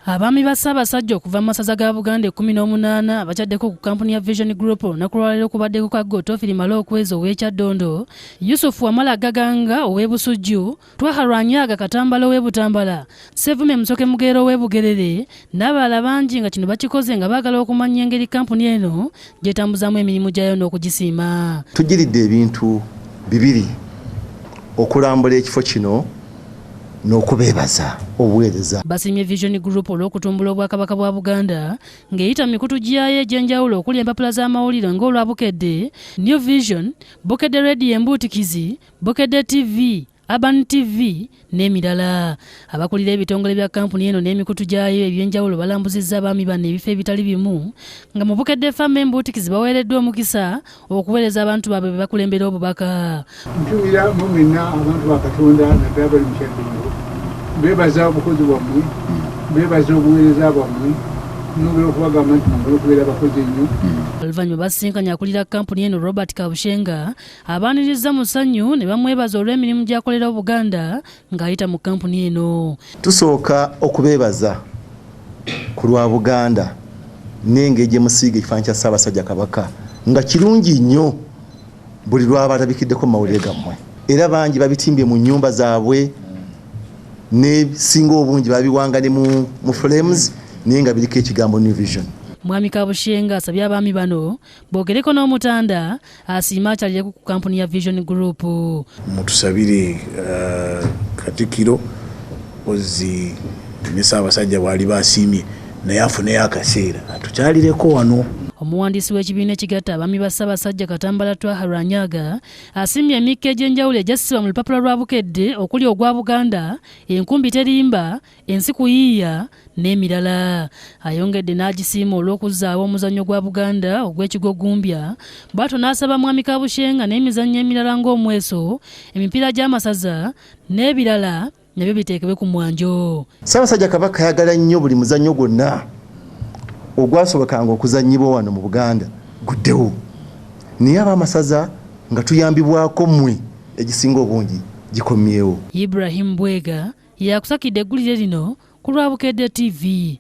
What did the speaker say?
Abaami ba Ssaabasajja okuva mu masaza ga Buganda 18 abacaddeko ku kampuni ya Vision Group nakulwaliro kubaddeko ka Gotofiri Malo okwezi ow'Ekyaddondo, Yusufu Wamala Gaganga ow'Ebusujju, Twaha Lwanyaga Katambala ow'Ebutambala, Sevume Musoke Mugero ow'Ebugerere n'abalala bangi nga kino bakikoze nga baagala okumanya engeri kampuni eno gyetambuzaamu emirimu gyayo n'okugisiima. Tugiridde ebintu bibiri okulambula ekifo kino n'okubeebaza obuweereza. Basiimye Vision Group olw'okutumbula Obwakabaka bwa Buganda ng'eyita mikutu gyayo egy'enjawulo okuli empapula z'amawulire ng'olwa Bukedde, New Vision, Bukedde Radio Embuutikizi, Bukedde TV, Urban TV n'emirala. Abakulira ebitongole bya kampuni eno n'emikutu gyayo eby'enjawulo balambuzizza abaami bano ebifo ebitali bimu nga mu Bukedde Farm Embuutikizi baweereddwa omukisa okuweereza abantu baabwe be bakulembera obubaka. Ntuubira mu mwenna abantu ba Katonda naddala bali mu Kyaddondo beebaza obukozi bwammwe, beebaza obuweereza bwammwe nobera okubagamba nti mugala okubeera abakozi ennyo. Oluvannyuma basinkanye akulira kampuni eno Robert Kabushenga abaaniriza mu ssanyu ne bamwebaza olw'emirimu gy'akolera Buganda ng'ayita mu kampuni eno. Tusooka okubeebaza ku lwa Buganda n'engeri gye musiiga ekifaananyi kya Ssaabasajja Kabaka nga kirungi nnyo buli lw'abalabikiddeko mu mawulire gammwe, era bangi babitimbye mu nnyumba zaabwe n'ebisinga obungi babiwanga ne mu frames naye nga biriko ekigambo New Vision. Mwami Kabushenga asabye abaami bano boogereko n'Omutanda asiima akyalireko ku kampuni ya Vision Group. Mutusabire Katikkiro ozi ne Ssaabasajja bwali basiimye naye afuneyo akaseera atukyalireko wano. Omuwandiisi w'ekibiina ekigatta abaami ba Ssaabasajja Katambala Twaha Lwanyaga asiimye emikka egy'enjawulo egyassibwa mu lupapula lwa Bukedde okuli ogwa Buganda, enkumbi terimba, ensi kuyiiya n'emirala. Ayongedde n'agisiima olw'okuzzaawo omuzannyo gwa Buganda ogw'ekigogumbya, bw'atyo n'asaba Mwami Kabushenga n'emizannyo emirala ng'omweso, emipiira gy'amasaza n'ebirala nabyo biteekebwe ku mwanjo. Ssaabasajja Kabaka ayagala nnyo buli muzannyo gwonna ogwasobokanga okuzannyibwa wano mu Buganda guddewo, naye ab'amasaza nga tuyambibwako mmwe egisinga obungi gikomyewo. Ibrahim Bwega yakusakidde eggulire lino ku lwa Bukedde TV.